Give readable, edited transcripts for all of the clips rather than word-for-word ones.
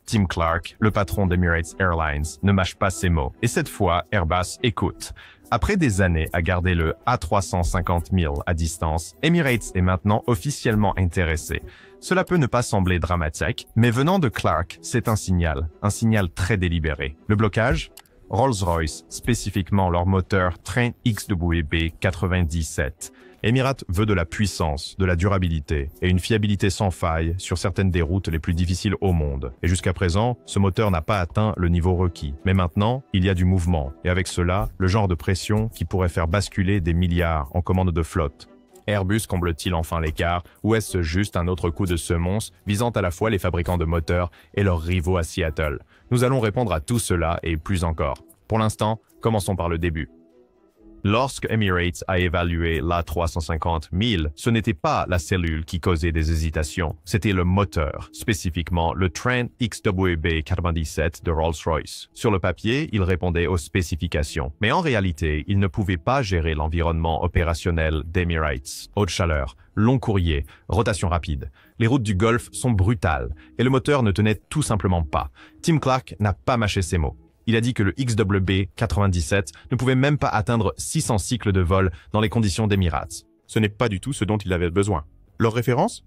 Tim Clark, le patron d'Emirates Airlines, ne mâche pas ses mots. Et cette fois, Airbus écoute. Après des années à garder le A350 000 à distance, Emirates est maintenant officiellement intéressé. Cela peut ne pas sembler dramatique, mais venant de Clark, c'est un signal très délibéré. Le blocage? Rolls-Royce, spécifiquement leur moteur Trent XWB 97. Emirates veut de la puissance, de la durabilité et une fiabilité sans faille sur certaines des routes les plus difficiles au monde. Et jusqu'à présent, ce moteur n'a pas atteint le niveau requis. Mais maintenant, il y a du mouvement. Et avec cela, le genre de pression qui pourrait faire basculer des milliards en commande de flotte. Airbus comble-t-il enfin l'écart ou est-ce juste un autre coup de semonce visant à la fois les fabricants de moteurs et leurs rivaux à Seattle? Nous allons répondre à tout cela et plus encore. Pour l'instant, commençons par le début. Lorsque Emirates a évalué l'A350 000, ce n'était pas la cellule qui causait des hésitations, c'était le moteur, spécifiquement le Trent XWB 97 de Rolls-Royce. Sur le papier, il répondait aux spécifications, mais en réalité, il ne pouvait pas gérer l'environnement opérationnel d'Emirates. Haute chaleur, long courrier, rotation rapide. Les routes du Golfe sont brutales et le moteur ne tenait tout simplement pas. Tim Clark n'a pas mâché ses mots. Il a dit que le XWB 97 ne pouvait même pas atteindre 600 cycles de vol dans les conditions d'Emirates. Ce n'est pas du tout ce dont il avait besoin. Leur référence?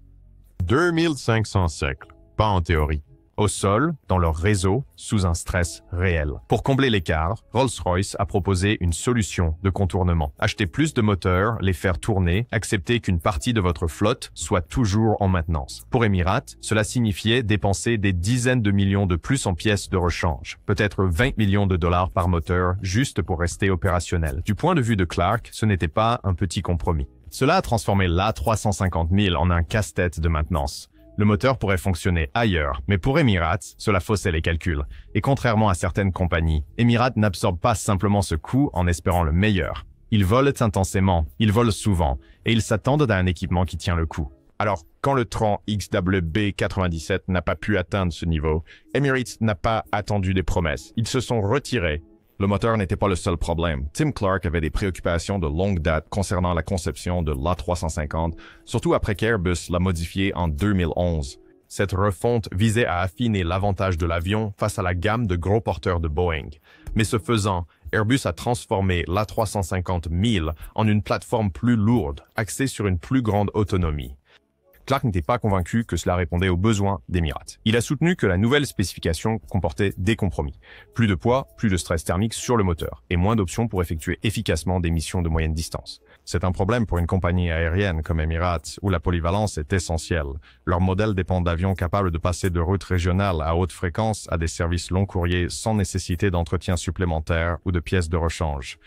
2500 cycles, pas en théorie. Au sol, dans leur réseau, sous un stress réel. Pour combler l'écart, Rolls-Royce a proposé une solution de contournement. Acheter plus de moteurs, les faire tourner, accepter qu'une partie de votre flotte soit toujours en maintenance. Pour Emirates, cela signifiait dépenser des dizaines de millions de plus en pièces de rechange, peut-être 20 millions de dollars par moteur, juste pour rester opérationnel. Du point de vue de Clark, ce n'était pas un petit compromis. Cela a transformé l'A350 000 en un casse-tête de maintenance. Le moteur pourrait fonctionner ailleurs, mais pour Emirates, cela faussait les calculs. Et contrairement à certaines compagnies, Emirates n'absorbe pas simplement ce coût en espérant le meilleur. Ils volent intensément, ils volent souvent, et ils s'attendent à un équipement qui tient le coup. Alors, quand le Trent XWB 97 n'a pas pu atteindre ce niveau, Emirates n'a pas attendu des promesses. Ils se sont retirés. Le moteur n'était pas le seul problème. Tim Clark avait des préoccupations de longue date concernant la conception de l'A350, surtout après qu'Airbus l'a modifié en 2011. Cette refonte visait à affiner l'avantage de l'avion face à la gamme de gros porteurs de Boeing. Mais ce faisant, Airbus a transformé l'A350 000 en une plateforme plus lourde, axée sur une plus grande autonomie. Clark n'était pas convaincu que cela répondait aux besoins d'Emirates. Il a soutenu que la nouvelle spécification comportait des compromis. Plus de poids, plus de stress thermique sur le moteur et moins d'options pour effectuer efficacement des missions de moyenne distance. C'est un problème pour une compagnie aérienne comme Emirates où la polyvalence est essentielle. Leur modèle dépend d'avions capables de passer de routes régionales à haute fréquence à des services long courriers sans nécessité d'entretien supplémentaire ou de pièces de rechange.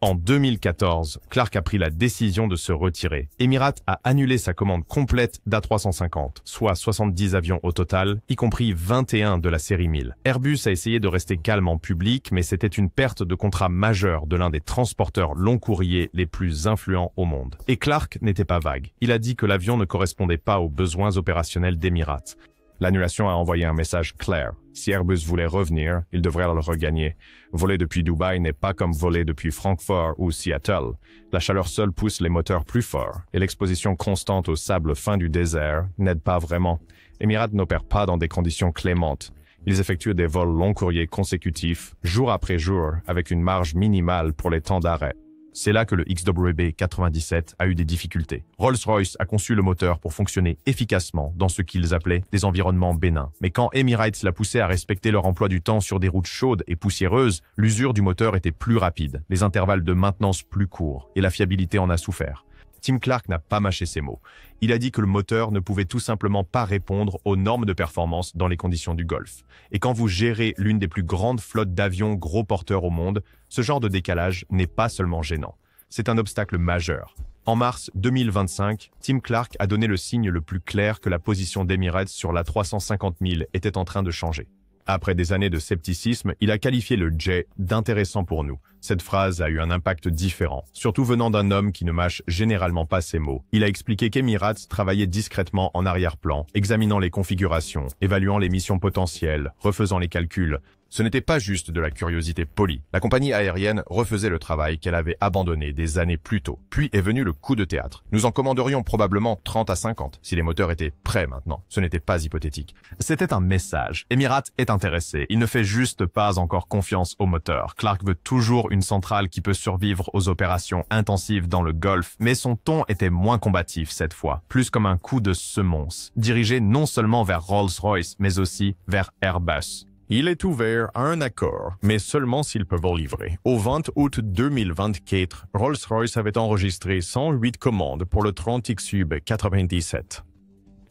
En 2014, Clark a pris la décision de se retirer. Emirates a annulé sa commande complète d'A350, soit 70 avions au total, y compris 21 de la série 1000. Airbus a essayé de rester calme en public, mais c'était une perte de contrat majeure de l'un des transporteurs long courriers les plus influents au monde. Et Clark n'était pas vague. Il a dit que l'avion ne correspondait pas aux besoins opérationnels d'Emirates. L'annulation a envoyé un message clair. Si Airbus voulait revenir, il devrait le regagner. Voler depuis Dubaï n'est pas comme voler depuis Francfort ou Seattle. La chaleur seule pousse les moteurs plus forts, et l'exposition constante au sable fin du désert n'aide pas vraiment. Emirates n'opère pas dans des conditions clémentes. Ils effectuent des vols long courriers consécutifs, jour après jour, avec une marge minimale pour les temps d'arrêt. C'est là que le XWB 97 a eu des difficultés. Rolls-Royce a conçu le moteur pour fonctionner efficacement dans ce qu'ils appelaient des environnements bénins. Mais quand Emirates l'a poussé à respecter leur emploi du temps sur des routes chaudes et poussiéreuses, l'usure du moteur était plus rapide, les intervalles de maintenance plus courts, et la fiabilité en a souffert. Tim Clark n'a pas mâché ses mots. Il a dit que le moteur ne pouvait tout simplement pas répondre aux normes de performance dans les conditions du Golfe. Et quand vous gérez l'une des plus grandes flottes d'avions gros porteurs au monde, ce genre de décalage n'est pas seulement gênant. C'est un obstacle majeur. En mars 2025, Tim Clark a donné le signe le plus clair que la position d'Emirates sur l'A350 000 était en train de changer. Après des années de scepticisme, il a qualifié le jet d'intéressant pour nous. Cette phrase a eu un impact différent, surtout venant d'un homme qui ne mâche généralement pas ses mots. Il a expliqué qu'Emirates travaillait discrètement en arrière-plan, examinant les configurations, évaluant les missions potentielles, refaisant les calculs. Ce n'était pas juste de la curiosité polie. La compagnie aérienne refaisait le travail qu'elle avait abandonné des années plus tôt. Puis est venu le coup de théâtre. Nous en commanderions probablement 30 à 50 si les moteurs étaient prêts maintenant. Ce n'était pas hypothétique. C'était un message. Emirates est intéressé. Il ne fait juste pas encore confiance au moteur. Clark veut toujours une centrale qui peut survivre aux opérations intensives dans le Golfe, mais son ton était moins combatif cette fois, plus comme un coup de semonce, dirigé non seulement vers Rolls-Royce, mais aussi vers Airbus. Il est ouvert à un accord, mais seulement s'ils peuvent en livrer. Au 20 août 2024, Rolls-Royce avait enregistré 108 commandes pour le 30X-Sub 97.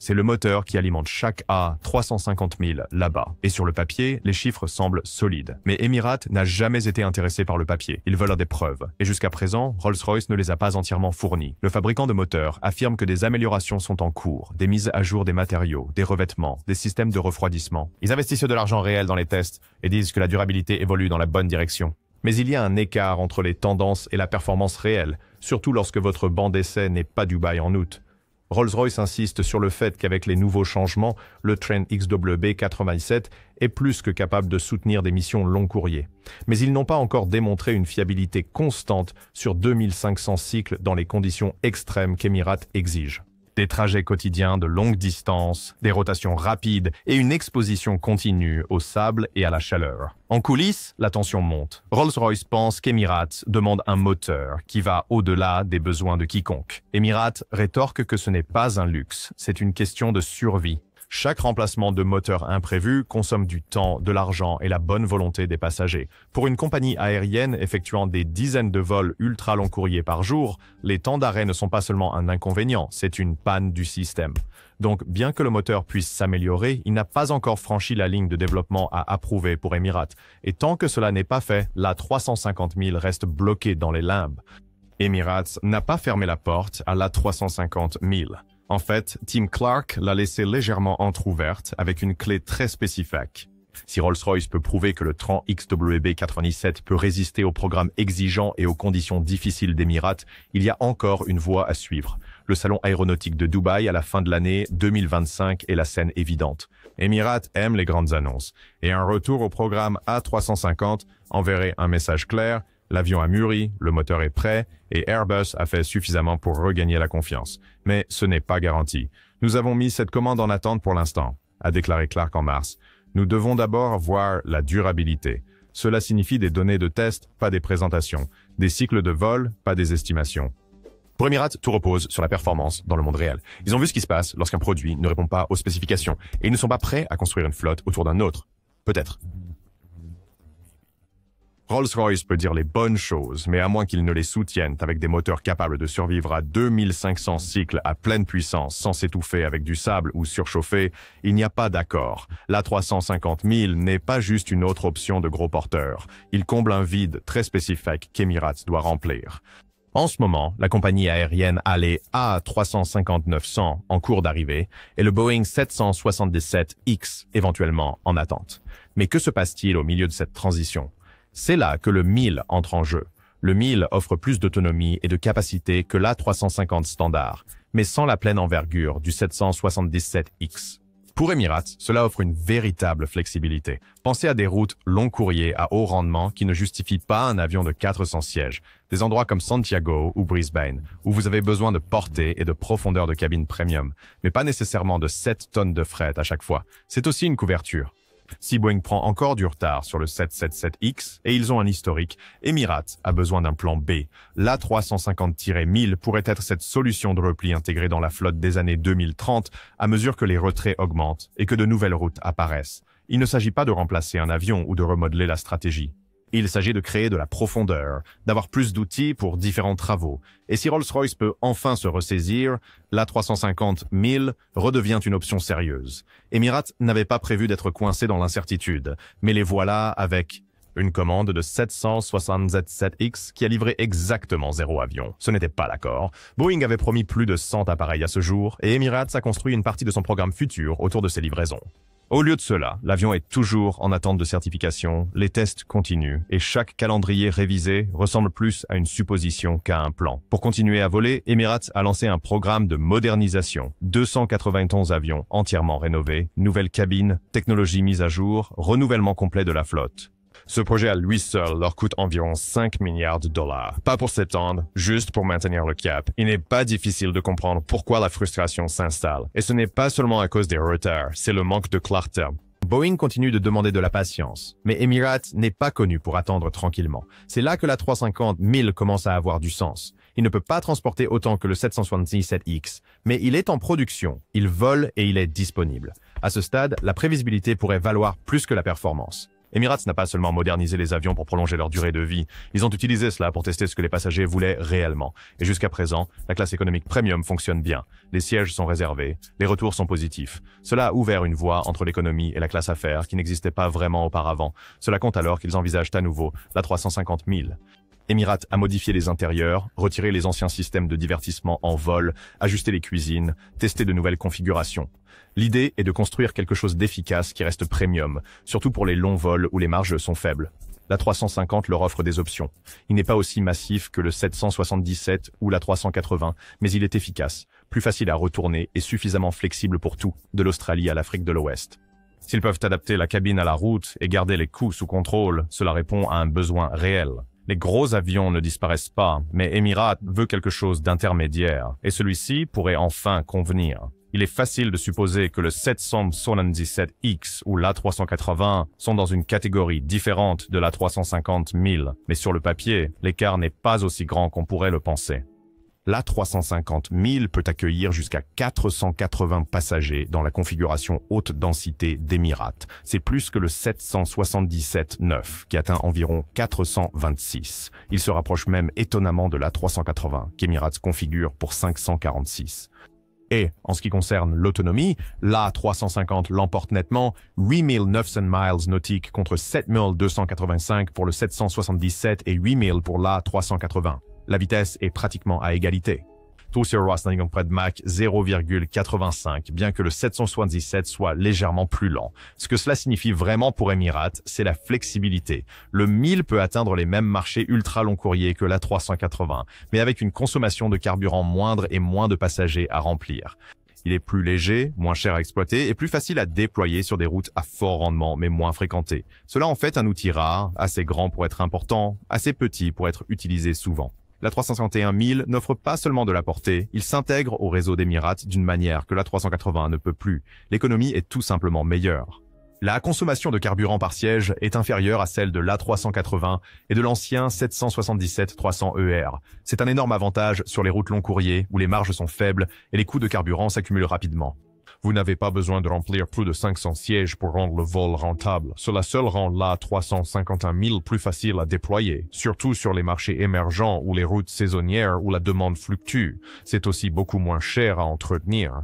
C'est le moteur qui alimente chaque A350 000 là-bas. Et sur le papier, les chiffres semblent solides. Mais Emirates n'a jamais été intéressé par le papier. Ils veulent des preuves. Et jusqu'à présent, Rolls-Royce ne les a pas entièrement fournis. Le fabricant de moteurs affirme que des améliorations sont en cours, des mises à jour des matériaux, des revêtements, des systèmes de refroidissement. Ils investissent de l'argent réel dans les tests et disent que la durabilité évolue dans la bonne direction. Mais il y a un écart entre les tendances et la performance réelle, surtout lorsque votre banc d'essai n'est pas Dubaï en août. Rolls-Royce insiste sur le fait qu'avec les nouveaux changements, le Trent XWB-97 est plus que capable de soutenir des missions long courrier. Mais ils n'ont pas encore démontré une fiabilité constante sur 2500 cycles dans les conditions extrêmes qu'Emirates exige. Des trajets quotidiens de longue distance, des rotations rapides et une exposition continue au sable et à la chaleur. En coulisses, la tension monte. Rolls-Royce pense qu'Emirates demande un moteur qui va au-delà des besoins de quiconque. Emirates rétorque que ce n'est pas un luxe, c'est une question de survie. Chaque remplacement de moteur imprévu consomme du temps, de l'argent et la bonne volonté des passagers. Pour une compagnie aérienne effectuant des dizaines de vols ultra long courrier par jour, les temps d'arrêt ne sont pas seulement un inconvénient, c'est une panne du système. Donc, bien que le moteur puisse s'améliorer, il n'a pas encore franchi la ligne de développement à approuver pour Emirates. Et tant que cela n'est pas fait, la 350 000 reste bloquée dans les limbes. Emirates n'a pas fermé la porte à la 350 000. En fait, Tim Clark l'a laissée légèrement entrouverte avec une clé très spécifique. Si Rolls-Royce peut prouver que le Trent XWB-97 peut résister aux programmes exigeants et aux conditions difficiles d'Emirates, il y a encore une voie à suivre. Le salon aéronautique de Dubaï à la fin de l'année 2025 est la scène évidente. Emirates aime les grandes annonces, et un retour au programme A350 enverrait un message clair: l'avion a mûri, le moteur est prêt, et Airbus a fait suffisamment pour regagner la confiance. Mais ce n'est pas garanti. Nous avons mis cette commande en attente pour l'instant, a déclaré Clark en mars. Nous devons d'abord voir la durabilité. Cela signifie des données de test, pas des présentations. Des cycles de vol, pas des estimations. Pour Emirates, tout repose sur la performance dans le monde réel. Ils ont vu ce qui se passe lorsqu'un produit ne répond pas aux spécifications, et ils ne sont pas prêts à construire une flotte autour d'un autre. Peut-être. Rolls-Royce peut dire les bonnes choses, mais à moins qu'ils ne les soutiennent avec des moteurs capables de survivre à 2500 cycles à pleine puissance sans s'étouffer avec du sable ou surchauffer, il n'y a pas d'accord. L'A350 000 n'est pas juste une autre option de gros porteur. Il comble un vide très spécifique qu'Emirates doit remplir. En ce moment, la compagnie aérienne a les A350-900 en cours d'arrivée et le Boeing 777X éventuellement en attente. Mais que se passe-t-il au milieu de cette transition? C'est là que le 1000 entre en jeu. Le 1000 offre plus d'autonomie et de capacité que l'A350 standard, mais sans la pleine envergure du 777X. Pour Emirates, cela offre une véritable flexibilité. Pensez à des routes long courrier à haut rendement qui ne justifient pas un avion de 400 sièges. Des endroits comme Santiago ou Brisbane, où vous avez besoin de portée et de profondeur de cabine premium, mais pas nécessairement de 7 tonnes de fret à chaque fois. C'est aussi une couverture. Si Boeing prend encore du retard sur le 777X et ils ont un historique, Emirates a besoin d'un plan B. L'A350-1000 pourrait être cette solution de repli intégrée dans la flotte des années 2030 à mesure que les retraits augmentent et que de nouvelles routes apparaissent. Il ne s'agit pas de remplacer un avion ou de remodeler la stratégie. Il s'agit de créer de la profondeur, d'avoir plus d'outils pour différents travaux. Et si Rolls-Royce peut enfin se ressaisir, l'A350-1000 redevient une option sérieuse. Emirates n'avait pas prévu d'être coincé dans l'incertitude, mais les voilà avec une commande de 777X qui a livré exactement 0 avion. Ce n'était pas l'accord. Boeing avait promis plus de 100 appareils à ce jour, et Emirates a construit une partie de son programme futur autour de ces livraisons. Au lieu de cela, l'avion est toujours en attente de certification, les tests continuent et chaque calendrier révisé ressemble plus à une supposition qu'à un plan. Pour continuer à voler, Emirates a lancé un programme de modernisation. 291 avions entièrement rénovés, nouvelles cabines, technologie mise à jour, renouvellement complet de la flotte. Ce projet à lui seul leur coûte environ 5 milliards de dollars. Pas pour s'étendre, juste pour maintenir le cap. Il n'est pas difficile de comprendre pourquoi la frustration s'installe. Et ce n'est pas seulement à cause des retards, c'est le manque de clarté. Boeing continue de demander de la patience, mais Emirates n'est pas connu pour attendre tranquillement. C'est là que la 350-1000 commence à avoir du sens. Il ne peut pas transporter autant que le 777X, mais il est en production, il vole et il est disponible. À ce stade, la prévisibilité pourrait valoir plus que la performance. Emirates n'a pas seulement modernisé les avions pour prolonger leur durée de vie, ils ont utilisé cela pour tester ce que les passagers voulaient réellement. Et jusqu'à présent, la classe économique premium fonctionne bien. Les sièges sont réservés, les retours sont positifs. Cela a ouvert une voie entre l'économie et la classe affaires qui n'existait pas vraiment auparavant. Cela compte alors qu'ils envisagent à nouveau la 350-1000. Emirates a modifié les intérieurs, retiré les anciens systèmes de divertissement en vol, ajusté les cuisines, testé de nouvelles configurations. L'idée est de construire quelque chose d'efficace qui reste premium, surtout pour les longs vols où les marges sont faibles. La 350 leur offre des options. Il n'est pas aussi massif que le 777 ou la 380, mais il est efficace, plus facile à retourner et suffisamment flexible pour tout, de l'Australie à l'Afrique de l'Ouest. S'ils peuvent adapter la cabine à la route et garder les coûts sous contrôle, cela répond à un besoin réel. Les gros avions ne disparaissent pas, mais Emirates veut quelque chose d'intermédiaire, et celui-ci pourrait enfin convenir. Il est facile de supposer que le 777X ou l'A380 sont dans une catégorie différente de l'A350-1000, mais sur le papier, l'écart n'est pas aussi grand qu'on pourrait le penser. L'A350-1000 peut accueillir jusqu'à 480 passagers dans la configuration haute densité d'Emirates. C'est plus que le 777-9 qui atteint environ 426. Il se rapproche même étonnamment de l'A380 qu'Emirates configure pour 546. Et, en ce qui concerne l'autonomie, l'A350 l'emporte nettement, 8900 miles nautiques contre 7285 pour le 777 et 8000 pour l'A380. La vitesse est pratiquement à égalité. Tout sur Rosling près de Mach 0,85, bien que le 777 soit légèrement plus lent. Ce que cela signifie vraiment pour Emirates, c'est la flexibilité. Le 1000 peut atteindre les mêmes marchés ultra long courrier que la 380, mais avec une consommation de carburant moindre et moins de passagers à remplir. Il est plus léger, moins cher à exploiter et plus facile à déployer sur des routes à fort rendement mais moins fréquentées. Cela en fait un outil rare, assez grand pour être important, assez petit pour être utilisé souvent. La 351-1000 n'offre pas seulement de la portée, il s'intègre au réseau d'Emirates d'une manière que la 380 ne peut plus. L'économie est tout simplement meilleure. La consommation de carburant par siège est inférieure à celle de l'A380 et de l'ancien 777-300ER. C'est un énorme avantage sur les routes long courrier où les marges sont faibles et les coûts de carburant s'accumulent rapidement. Vous n'avez pas besoin de remplir plus de 500 sièges pour rendre le vol rentable. Cela seul rend l'A351-1000 plus facile à déployer, surtout sur les marchés émergents ou les routes saisonnières où la demande fluctue. C'est aussi beaucoup moins cher à entretenir.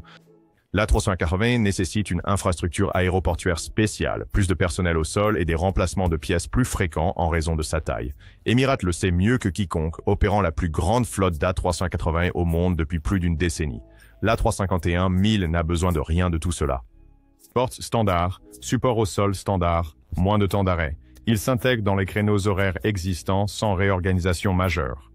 L'A380 nécessite une infrastructure aéroportuaire spéciale, plus de personnel au sol et des remplacements de pièces plus fréquents en raison de sa taille. Emirates le sait mieux que quiconque, opérant la plus grande flotte d'A380 au monde depuis plus d'une décennie. L'A351-1000 n'a besoin de rien de tout cela. Porte standard, support au sol standard, moins de temps d'arrêt. Il s'intègre dans les créneaux horaires existants sans réorganisation majeure.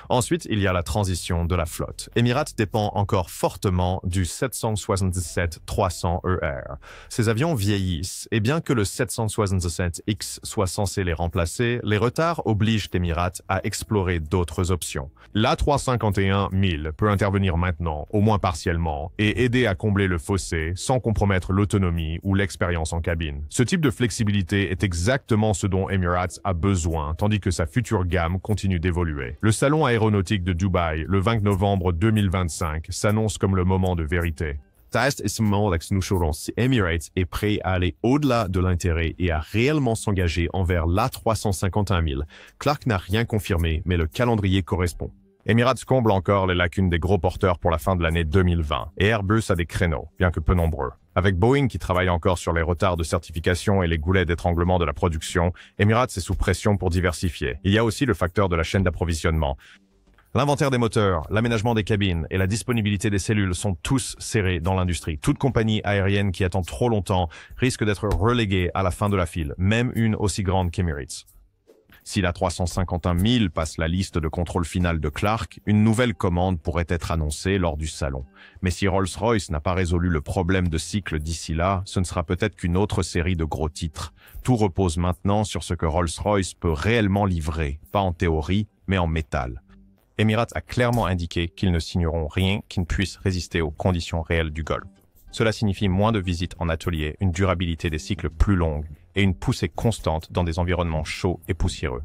Ensuite, il y a la transition de la flotte. Emirates dépend encore fortement du 777-300ER. Ces avions vieillissent, et bien que le 777X soit censé les remplacer, les retards obligent Emirates à explorer d'autres options. L'A351-1000 peut intervenir maintenant, au moins partiellement, et aider à combler le fossé sans compromettre l'autonomie ou l'expérience en cabine. Ce type de flexibilité est exactement ce dont Emirates a besoin, tandis que sa future gamme continue d'évoluer. Le salon aéronautique de Dubaï, le 20 novembre 2025, s'annonce comme le moment de vérité. Ça est ce moment que nous saurons si Emirates est prêt à aller au-delà de l'intérêt et à réellement s'engager envers l'A351-1000. Clark n'a rien confirmé, mais le calendrier correspond. Emirates comble encore les lacunes des gros porteurs pour la fin de l'année 2020, et Airbus a des créneaux, bien que peu nombreux. Avec Boeing qui travaille encore sur les retards de certification et les goulets d'étranglement de la production, Emirates est sous pression pour diversifier. Il y a aussi le facteur de la chaîne d'approvisionnement. L'inventaire des moteurs, l'aménagement des cabines et la disponibilité des cellules sont tous serrés dans l'industrie. Toute compagnie aérienne qui attend trop longtemps risque d'être reléguée à la fin de la file, même une aussi grande qu'Emirates. Si la 351 000 passe la liste de contrôle final de Clark, une nouvelle commande pourrait être annoncée lors du salon. Mais si Rolls-Royce n'a pas résolu le problème de cycle d'ici là, ce ne sera peut-être qu'une autre série de gros titres. Tout repose maintenant sur ce que Rolls-Royce peut réellement livrer, pas en théorie, mais en métal. Emirates a clairement indiqué qu'ils ne signeront rien qui ne puisse résister aux conditions réelles du Golfe. Cela signifie moins de visites en atelier, une durabilité des cycles plus longue et une poussée constante dans des environnements chauds et poussiéreux.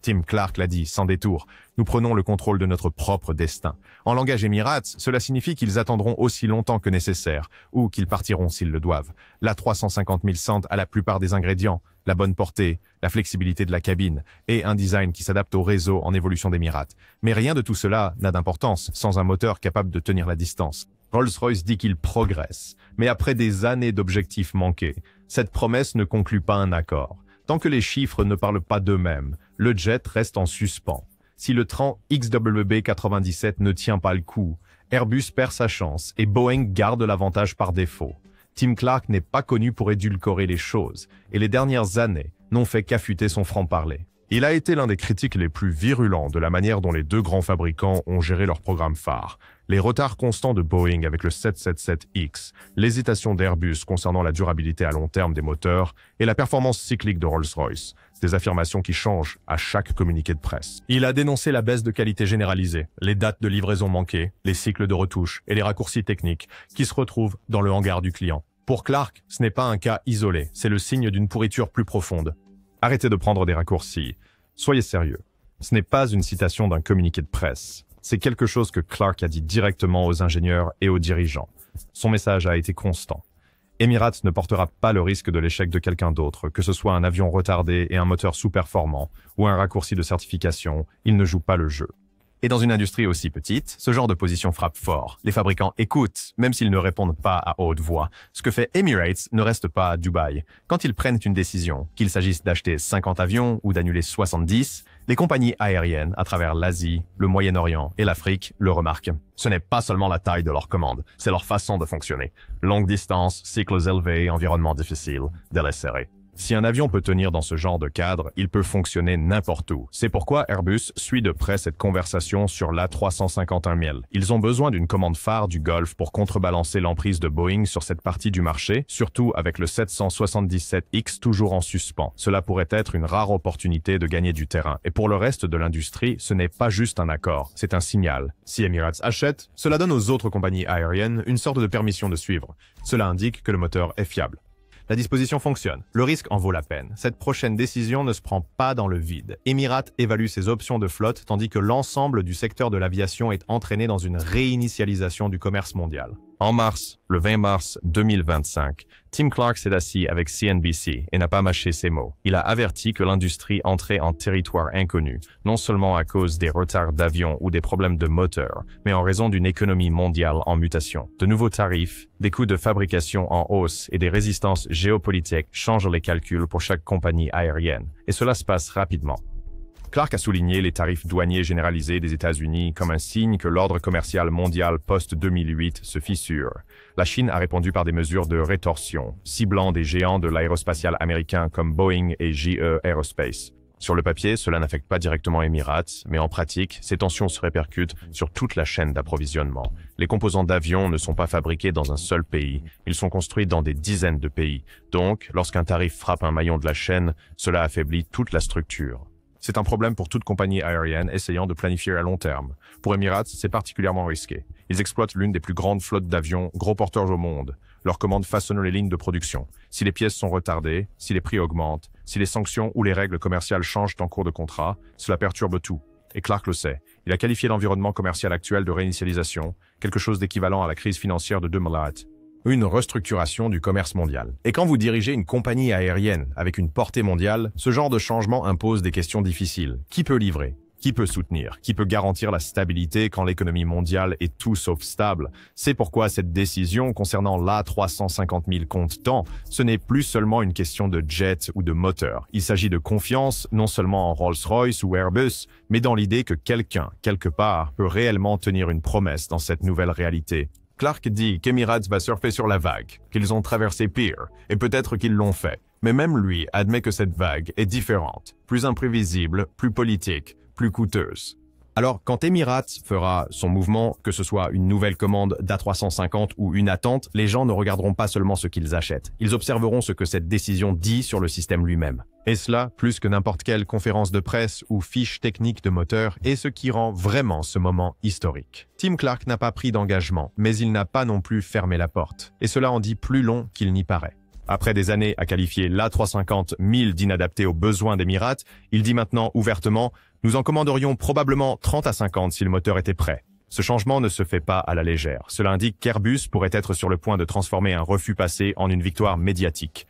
Tim Clark l'a dit sans détour, nous prenons le contrôle de notre propre destin. En langage Emirates, cela signifie qu'ils attendront aussi longtemps que nécessaire, ou qu'ils partiront s'ils le doivent. La 350 000 cents a la plupart des ingrédients, la bonne portée, la flexibilité de la cabine, et un design qui s'adapte au réseau en évolution d'Emirates. Mais rien de tout cela n'a d'importance sans un moteur capable de tenir la distance. Rolls-Royce dit qu'il progresse, mais après des années d'objectifs manqués, cette promesse ne conclut pas un accord. Tant que les chiffres ne parlent pas d'eux-mêmes, le jet reste en suspens. Si le train XWB-97 ne tient pas le coup, Airbus perd sa chance et Boeing garde l'avantage par défaut. Tim Clark n'est pas connu pour édulcorer les choses, et les dernières années n'ont fait qu'affûter son franc-parler. Il a été l'un des critiques les plus virulents de la manière dont les deux grands fabricants ont géré leur programme phare. Les retards constants de Boeing avec le 777X, l'hésitation d'Airbus concernant la durabilité à long terme des moteurs et la performance cyclique de Rolls-Royce, des affirmations qui changent à chaque communiqué de presse. Il a dénoncé la baisse de qualité généralisée, les dates de livraison manquées, les cycles de retouche et les raccourcis techniques qui se retrouvent dans le hangar du client. Pour Clark, ce n'est pas un cas isolé, c'est le signe d'une pourriture plus profonde. Arrêtez de prendre des raccourcis. Soyez sérieux. Ce n'est pas une citation d'un communiqué de presse. C'est quelque chose que Clark a dit directement aux ingénieurs et aux dirigeants. Son message a été constant. Emirates ne portera pas le risque de l'échec de quelqu'un d'autre, que ce soit un avion retardé et un moteur sous-performant, ou un raccourci de certification, il ne joue pas le jeu. Et dans une industrie aussi petite, ce genre de position frappe fort. Les fabricants écoutent, même s'ils ne répondent pas à haute voix. Ce que fait Emirates ne reste pas à Dubaï. Quand ils prennent une décision, qu'il s'agisse d'acheter 50 avions ou d'annuler 70, les compagnies aériennes à travers l'Asie, le Moyen-Orient et l'Afrique le remarquent. Ce n'est pas seulement la taille de leurs commandes, c'est leur façon de fonctionner. Longue distance, cycles élevés, environnement difficile, délai serré. Si un avion peut tenir dans ce genre de cadre, il peut fonctionner n'importe où. C'est pourquoi Airbus suit de près cette conversation sur l'A351 000. Ils ont besoin d'une commande phare du Golfe pour contrebalancer l'emprise de Boeing sur cette partie du marché, surtout avec le 777X toujours en suspens. Cela pourrait être une rare opportunité de gagner du terrain. Et pour le reste de l'industrie, ce n'est pas juste un accord, c'est un signal. Si Emirates achète, cela donne aux autres compagnies aériennes une sorte de permission de suivre. Cela indique que le moteur est fiable. La disposition fonctionne. Le risque en vaut la peine. Cette prochaine décision ne se prend pas dans le vide. Emirates évalue ses options de flotte tandis que l'ensemble du secteur de l'aviation est entraîné dans une réinitialisation du commerce mondial. En mars, le 20 mars 2025, Tim Clark s'est assis avec CNBC et n'a pas mâché ses mots. Il a averti que l'industrie entrait en territoire inconnu, non seulement à cause des retards d'avions ou des problèmes de moteur, mais en raison d'une économie mondiale en mutation. De nouveaux tarifs, des coûts de fabrication en hausse et des résistances géopolitiques changent les calculs pour chaque compagnie aérienne, et cela se passe rapidement. Clark a souligné les tarifs douaniers généralisés des États-Unis comme un signe que l'ordre commercial mondial post-2008 se fissure. La Chine a répondu par des mesures de rétorsion, ciblant des géants de l'aérospatial américain comme Boeing et GE Aerospace. Sur le papier, cela n'affecte pas directement Emirates, mais en pratique, ces tensions se répercutent sur toute la chaîne d'approvisionnement. Les composants d'avions ne sont pas fabriqués dans un seul pays, ils sont construits dans des dizaines de pays. Donc, lorsqu'un tarif frappe un maillon de la chaîne, cela affaiblit toute la structure. C'est un problème pour toute compagnie aérienne essayant de planifier à long terme. Pour Emirates, c'est particulièrement risqué. Ils exploitent l'une des plus grandes flottes d'avions, gros porteurs au monde. Leurs commandes façonnent les lignes de production. Si les pièces sont retardées, si les prix augmentent, si les sanctions ou les règles commerciales changent en cours de contrat, cela perturbe tout. Et Clark le sait. Il a qualifié l'environnement commercial actuel de réinitialisation, quelque chose d'équivalent à la crise financière de 2008. Une restructuration du commerce mondial. Et quand vous dirigez une compagnie aérienne avec une portée mondiale, ce genre de changement impose des questions difficiles. Qui peut livrer? Qui peut soutenir? Qui peut garantir la stabilité quand l'économie mondiale est tout sauf stable? C'est pourquoi cette décision concernant l'A350 000 compte tant, ce n'est plus seulement une question de jet ou de moteur. Il s'agit de confiance, non seulement en Rolls-Royce ou Airbus, mais dans l'idée que quelqu'un, quelque part, peut réellement tenir une promesse dans cette nouvelle réalité. Clark dit qu'Emirates va surfer sur la vague, qu'ils ont traversé pire, et peut-être qu'ils l'ont fait. Mais même lui admet que cette vague est différente, plus imprévisible, plus politique, plus coûteuse. Alors, quand Emirates fera son mouvement, que ce soit une nouvelle commande d'A350 ou une attente, les gens ne regarderont pas seulement ce qu'ils achètent. Ils observeront ce que cette décision dit sur le système lui-même. Et cela, plus que n'importe quelle conférence de presse ou fiche technique de moteur, est ce qui rend vraiment ce moment historique. Tim Clark n'a pas pris d'engagement, mais il n'a pas non plus fermé la porte. Et cela en dit plus long qu'il n'y paraît. Après des années à qualifier l'A350 000 d'inadapté aux besoins d'Emirates, il dit maintenant ouvertement « Nous en commanderions probablement 30 à 50 si le moteur était prêt ». Ce changement ne se fait pas à la légère. Cela indique qu'Airbus pourrait être sur le point de transformer un refus passé en une victoire médiatique.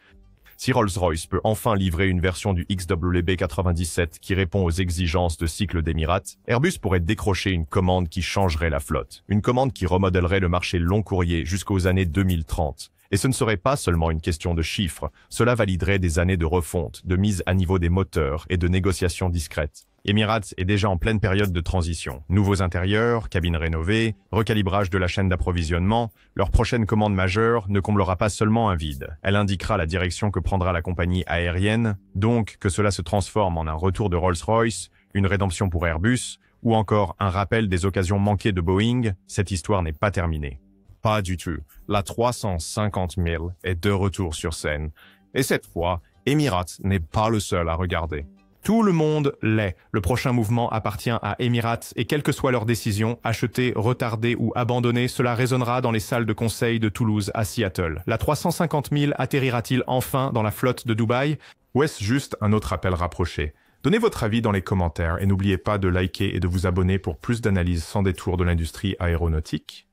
Si Rolls-Royce peut enfin livrer une version du XWB-97 qui répond aux exigences de cycle d'Emirates, Airbus pourrait décrocher une commande qui changerait la flotte. Une commande qui remodèlerait le marché long courrier jusqu'aux années 2030. Et ce ne serait pas seulement une question de chiffres, cela validerait des années de refonte, de mise à niveau des moteurs et de négociations discrètes. Emirates est déjà en pleine période de transition. Nouveaux intérieurs, cabines rénovées, recalibrage de la chaîne d'approvisionnement, leur prochaine commande majeure ne comblera pas seulement un vide. Elle indiquera la direction que prendra la compagnie aérienne, donc que cela se transforme en un retour de Rolls-Royce, une rédemption pour Airbus, ou encore un rappel des occasions manquées de Boeing, cette histoire n'est pas terminée. Pas du tout. La 350 000 est de retour sur scène. Et cette fois, Emirates n'est pas le seul à regarder. Tout le monde l'est. Le prochain mouvement appartient à Emirates et quelle que soit leur décision, acheter, retarder ou abandonner, cela résonnera dans les salles de conseil de Toulouse à Seattle. La 350 000 atterrira-t-il enfin dans la flotte de Dubaï? Ou est-ce juste un autre appel rapproché? Donnez votre avis dans les commentaires et n'oubliez pas de liker et de vous abonner pour plus d'analyses sans détour de l'industrie aéronautique.